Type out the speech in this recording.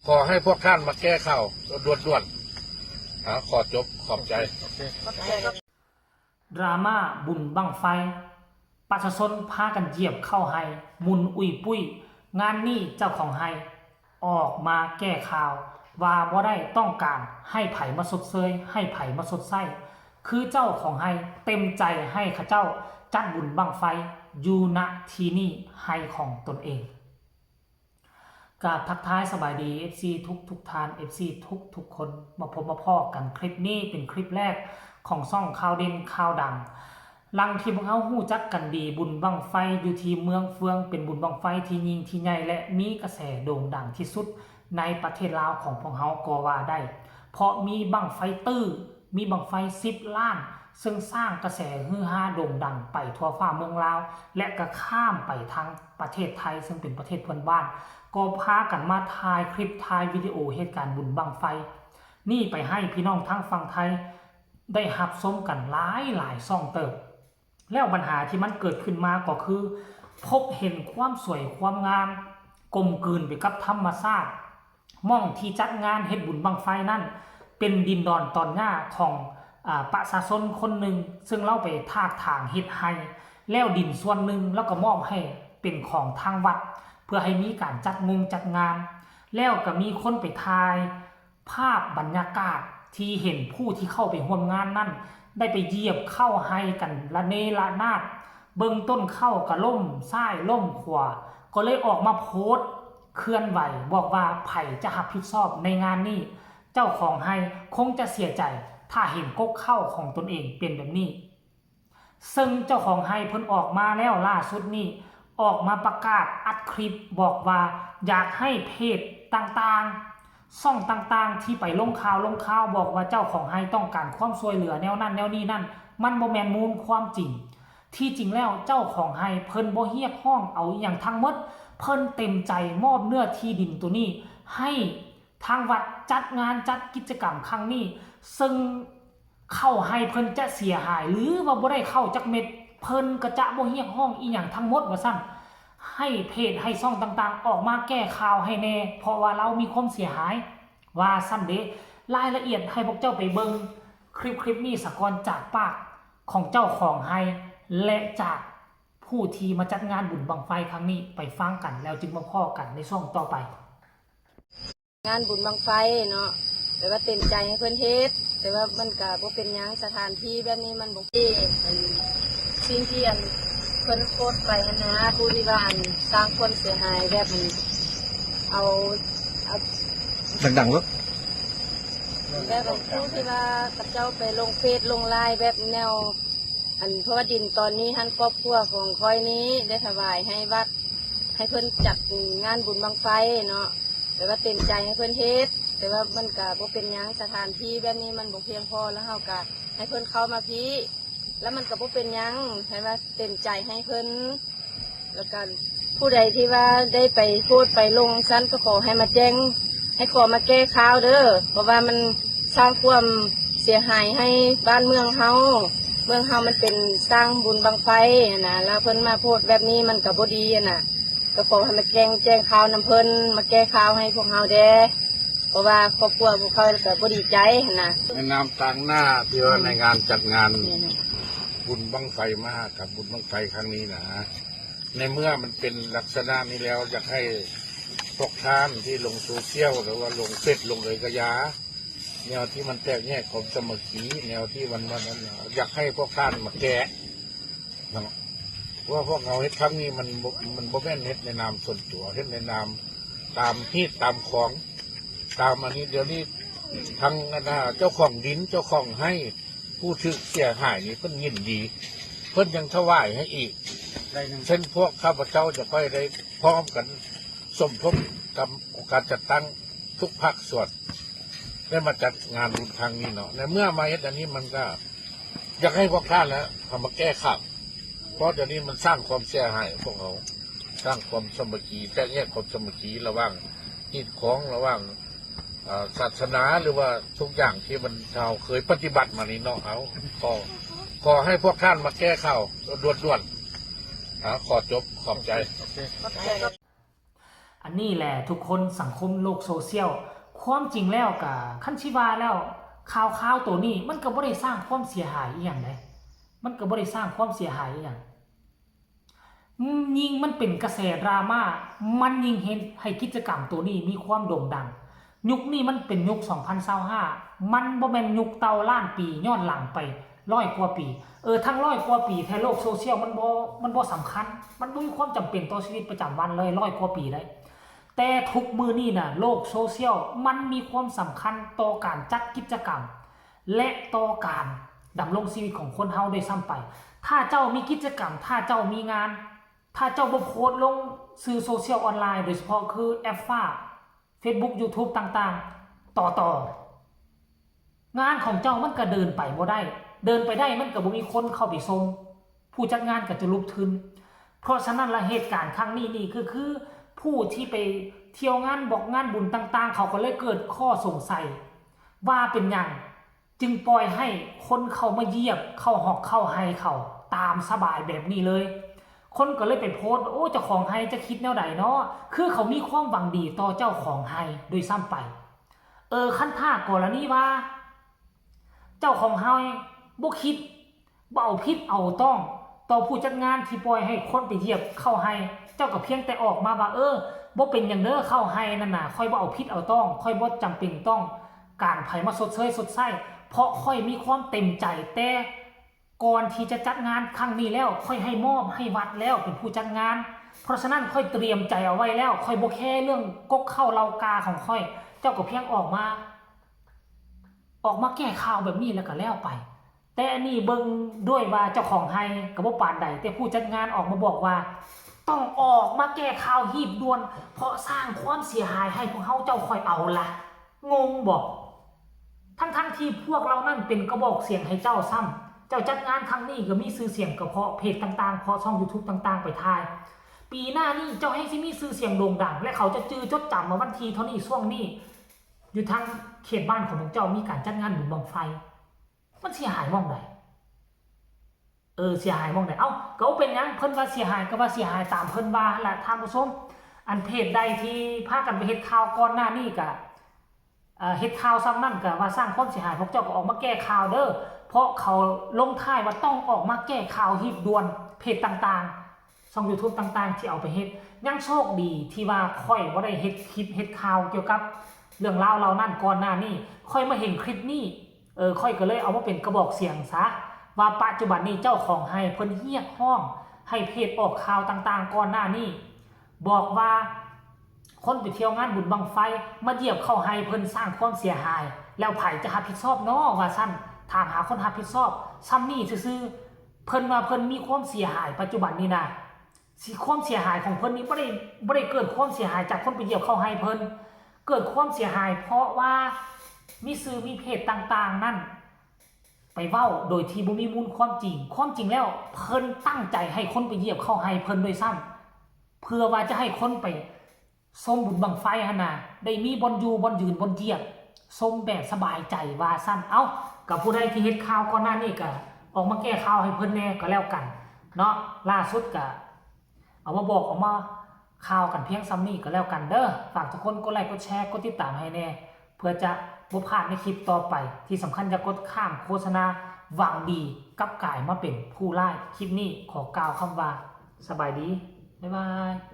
ขอให้พวกท่านมาแก้ข่าวด่วนๆขอจบขอบใจ ดราม่าบุญบั้งไฟประชาชนพากันเหยียบเข้าไฮมุนอุยปุ้ยงานนี้เจ้าของไฮออกมาแก้ข่าวว่าบ่ได้ต้องการให้ไผมาสดเซยให้ไผมาสดไส้คือเจ้าของไฮเต็มใจให้ข้าเจ้าจัดบุญบั้งไฟอยู่ณที่นี่ไฮของตนเองกราบทักทายสบายดี FC ทุกท่าน FC ทุกคนมาพบมาพ่อกันคลิปนี้เป็นคลิปแรกของซ่องข่าวเด่นข่าวดังลังที่พวกเขาฮู้จักกันดีบุญบั้งไฟอยู่ที่เมืองเฟืองเป็นบุญบั้งไฟที่ยิ่งที่ใหญ่และมีกระแสโด่งดังที่สุดในประเทศลาวของพวกเขาก็ว่าได้เพราะมีบั้งไฟตื้อมีบั้งไฟ10 ล้านซึ่งสร้างกระแสฮือฮาโด่งดังไปทั่วฟ้าเมืองลาวและก็ข้ามไปทางประเทศไทยซึ่งเป็นประเทศเพื่อนบ้านก็พากันมาถ่ายคลิปถ่ายวิดีโอเหตุการณ์บุญบั้งไฟนี่ไปให้พี่น้องทั้งฝั่งไทยได้รับชมกันหลายซ่องเติบแล้วปัญหาที่มันเกิดขึ้นมาก็คือพบเห็นความสวยความงามกลมกลืนไปกับธรรมชาติม่องที่จัดงานเฮ็ดบุญบั้งไฟนั่นเป็นดินดอนตอนหน้าของประชาชนคนหนึ่งซึ่งเล่าไปทากถางเฮ็ดให้แล้วดินส่วนหนึ่งแล้วก็มอบให้เป็นของทางวัดเพื่อให้มีการจัดงานแล้วก็มีคนไปถ่ายภาพบรรยากาศที่เห็นผู้ที่เข้าไปร่วมงานนั่นได้ไปเหยียบเข้าให้กันละเนระนาดเบิ่งต้นเข้ากับล่มซ้ายล่มขวาก็เลยออกมาโพสต์เคลื่อนไหวบอกว่าไผ่จะรับผิดชอบในงานนี้เจ้าของให้คงจะเสียใจถ้าเห็นกกเข้าของตนเองเป็นแบบนี้ซึ่งเจ้าของให้เพิ่นออกมาแล้วล่าสุดนี้ออกมาประกาศอัดคลิปบอกว่าอยากให้เพจต่างๆช่องต่างๆที่ไปลงข่าวบอกว่าเจ้าของให้ต้องการความช่วยเหลือแนวนั้นแนวนี้นั่นมันบ่แม่นมูลความจริงที่จริงแล้วเจ้าของให้เพิ่นบ่เรียกร้องเอาอย่างทั้งหมดเพิ่นเต็มใจมอบเนื้อที่ดินตัวนี้ให้ทางวัดจัดงานจัดกิจกรรมครั้งนี้ซึ่งเข้าให้เพิ่นจะเสียหายหรือว่าบ่ได้เข้าจักเม็ดเพิ่นก็จะบ่เรียกร้องอีหยังทั้งหมดว่าซั่นให้เพจให้ช่องต่างๆออกมาแก้ข่าวให้แน่เพราะว่าเรามีความเสียหายว่าซั่นเด้รายละเอียดให้พวกเจ้าไปเบิ่งคลิปนี้สะก่อนจากปากของเจ้าของให้และจากผู้ที่มาจัดงานบุญบั้งไฟครั้งนี้ไปฟังกันแล้วจึงมาพ้อกันในช่วงต่อไปงานบุญบั้งไฟเนาะแต่ว่าเต็มใจให้เพิ่นเฮ็ดแต่ว่ามันก็บ่เป็นหยังสถานที่แบบนี้มันบ่ดีสิ่งที่เพิ่นโพสต์ไปหั่นนะผู้ที่ว่าสร้างความเสียหายแบบนี้เอาดังๆลูกแบบผู้ที่ว่ากับเจ้าไปลงเฟซลงไลน์แบบแนวเพราะว่าดินตอนนี้ท่านครอบครัวของคอยนี้ได้ถวายให้วัดให้เพิ่นจัดงานบุญบั้งไฟเนาะแต่ว่าเต็มใจให้เพิ่นเฮ็ดแต่ว่ามันก็บ่เป็นหยังสถานที่แบบนี้มันบ่เพียงพอแล้วเฮาก็ให้เพิ่นเข้ามาพี่แล้วมันก็บ่เป็นหยังให้ว่าเต็มใจให้เพิ่นแล้วก็ผู้ใดที่ว่าได้ไปพูดไปลงชั้นก็ขอให้มาแจ้งให้ขอมาแก้ข่าวเด้อเพราะว่ามันสร้างความเสียหายให้บ้านเมืองเฮามันเป็นสร้างบุญบั้งไฟนะแล้วเพิ่นมาพูดแบบนี้มันก็บ่ดีน่ะก็ขอให้มาแจ้งข่าวนำเพิ่นมาแก้ข่าวให้พวกเฮาแด่เพราะว่าครอบครัวพวกเขาก็บ่ดีใจนะในนามต่างหน้าที่ว่าในงานจัดงานบุญบั้งไฟมากับบุญบั้งไฟครั้งนี้นะในเมื่อมันเป็นลักษณะนี้แล้วอยากให้พวกท่านที่ลงโซเชียลหรือว่าลงเฟซลงเลยกระยาแนวที่มันแตกแยกความสมัครแนวที่มันนั้นอยากให้พวกท่านมาแก้ว่าพวกเราเฮ็ดครั้งนี้มันบ่แม่นเฮ็ดในนามส่วนตัวเฮ็ดในนามตามที่ตามของตามอันนี้เดี๋ยวนี้ทั้งเจ้าของดินเจ้าของให้ผู้ถือเสียหายนี่เพิ่นยินดีเพิ่นยังถวายให้อีกเช่นพวกข้าพเจ้าจะไปได้พร้อมกันสมทบกับการจัดตั้งทุกภาคส่วนได้มาจัดงานบุญครั้งนี้เนาะในเมื่อมาเฮ็ดอันนี้มันก็อยากให้พวกท่านแล้วทำมาแก้ข่าวเพราะเดี๋ยวนี้มันสร้างความเสียหายพวกเขาสร้างความสมัครแตกแยกความสมัครระหว่างที่ของระหว่างศาสนาหรือว่าทุกอย่างที่มันเราเคยปฏิบัติมานี่เนาะเอาขอให้พวกท่านมาแก้ข่าวด่วนๆขอจบขอบใจ อันนี้แหละทุกคนสังคมโลกโซเชียลความจริงแล้วกับคันชิวาแล้วข่าวตัวนี้มันก็บ่ได้สร้างความเสียหายอีหยังเลยมันก็บ่ได้สร้างความเสียหายอีหยังยิ่งมันเป็นกระแสดราม่ามันยิ่งเห็นให้กิจกรรมตัวนี้มีความโด่งดังยุคนี้มันเป็นยุค2025มันบ่แม่นยุคเตาล้านปีย้อนหลังไป100 กว่าปีทั้ง100 กว่าปีแท้โลกโซเชียลมันบ่สำคัญมันบ่มีความจำเป็นต่อชีวิตประจำวันเลย100 กว่าปีได้แต่ทุกมือนี่น่ะโลกโซเชียลมันมีความสำคัญต่อการจัดกิจกรรมและต่อการดำรงชีวิตของคนเฮาด้วยซ้ำไปถ้าเจ้ามีกิจกรรมถ้าเจ้ามีงานถ้าเจ้าบ่โพสต์ลงสื่อโซเชียลออนไลน์โดยเฉพาะคือแอปฟ้า Facebook YouTube ต่างๆต่องานของเจ้ามันก็เดินไปบ่ได้เดินไปได้มันก็บ่มีคนเข้าไปชมผู้จัดงานก็จะลุกทึนเพราะฉะนั้นละเหตุการณ์ครั้งนี้นี่คือผู้ที่ไปเที่ยวงานบอกงานบุญต่างๆเขาก็เลยเกิดข้อสงสัยว่าเป็นหยังจึงปล่อยให้คนเข้ามาเยียบเข้าหอกเข้าไฮเขาตามสบายแบบนี้เลยคนก็เลยไปโพสต์โอ้เจ้าของไฮจะคิดแนวใดเนาะคือเขามีความหวังดีต่อเจ้าของไฮโดยซ้ำไปขั้นท่ากรณีว่าเจ้าของไฮบ่คิดบ่เอาผิดเอาต้องต่อผู้จัดงานที่ปล่อยให้คนไปเหยียบเข้าไฮเจ้าก็เพียงแต่ออกมาว่าบ่เป็นอย่างเด้อเข้าไฮนั่นน่ะค่อยบ่เอาผิดเอาต้องค่อยบ่จำเป็นต้องการไผมาสดเชยสดใสเพราะค่อยมีความเต็มใจแต่ก่อนที่จะจัดงานครั้งนี้แล้วค่อยให้มอบให้วัดแล้วเป็นผู้จัดงานเพราะฉะนั้นค่อยเตรียมใจเอาไว้แล้วค่อยบ่แค่เรื่องกกเข้าเลากาของค่อยเจ้าก็เพียงออกมาแก้ข่าวแบบนี้แล้วก็แล้วไปแต่อันนี้เบิ่งด้วยว่าเจ้าของไฮก็บ่ปานใดแต่ผู้จัดงานออกมาบอกว่าต้องออกมาแก้ข่าวหีบด่วนเพราะสร้างความเสียหายให้พวกเฮาเจ้าค่อยเอาล่ะงงบ่ทั้งที่พวกเรานั่นเป็นกระบอกเสียงให้เจ้าซ้ำเจ้าจัดงานครั้งนี้ก็มีชื่อเสียงก็เพราะเพจต่างๆเพราะช่อง YouTube ต่างๆไปทายปีหน้านี้เจ้าให้สิมีชื่อเสียงโด่งดังและเขาจะจื้อจดจำมาวันที่เท่านี้ช่วงนี้อยู่ทางเขตบ้านของพวกเจ้ามีการจัดงานบุญบังไฟมันเสียหายมองใดเสียหายมองใดก็เป็นหยังเพิ่นว่าเสียหายก็ว่าเสียหายตามเพิ่นว่าล่ะท่านผู้ชมอันเพจใดที่พากันไปเฮ็ดข่าวก่อนหน้านี้ก็เฮ็ดข่าวซ้ำนั่นก็ว่าสร้างความเสียหายพวกเจ้าก็ออกมาแก้ข่าวเด้อเพราะเขาลงท้ายว่าต้องออกมาแก้ข่าวหีบด่วนเพจต่างๆช่อง YouTube ต่างๆที่เอาไปเฮ็ดยังโชคดีที่ว่าค่อยบ่ได้เฮ็ดคลิปเฮ็ดข่าวเกี่ยวกับเรื่องราวเหล่านั้นก่อนหน้านี้ค่อยมาเห็นคลิปนี้ค่อยก็เลยเอามาเป็นกระบอกเสียงซะว่าปัจจุบันนี้เจ้าของให้เพิ่นเรียกร้องให้เพจออกข่าวต่างๆก่อนหน้านี้บอกว่าคนไปเที่ยวงานบุญบังไฟมาเหยียบเข้าให้เพิ่นสร้างความเสียหายแล้วไผจะรับผิดชอบเนาะว่าซั่นถามหาคนรับผิดชอบซ้ำนี่ซื่อๆเพิ่นว่าเพิ่นมีความเสียหายปัจจุบันนี้นะความเสียหายของเพิ่นนี้บ่ได้เกิดความเสียหายจากคนไปเหยียบเข้าให้เพิ่นเกิดความเสียหายเพราะว่ามีสื่อมีเพจต่างๆนั่นไปเว้าโดยที่บ่มีมูลความจริงแล้วเพิ่นตั้งใจให้คนไปเหยียบเข้าให้เพิ่นโดยซ้ำเพื่อว่าจะให้คนไปชมบุญบังไฟหั่นน่ะได้มีบอนอยู่บอนยืนบอนเหยียบชมแบบสบายใจว่าซั่นกับผู้ใดที่เฮ็ดข่าวก่อนหน้านี้ก็ออกมาแก้ข่าวให้เพิ่นแน่ก็แล้วกันเนาะล่าสุดก็เอามาบอกออกมาข่าวกันเพียงซ้ำนี้ก็แล้วกันเด้อฝากทุกคนกดไลค์กดแชร์กดติดตามให้แน่เพื่อจะบ่พลาดในคลิปต่อไปที่สำคัญอย่ากดข้ามโฆษณาหวังดีกับกายมาเป็นผู้ร้ายคลิปนี้ขอกล่าวคำว่าสบายดีบ๊ายบาย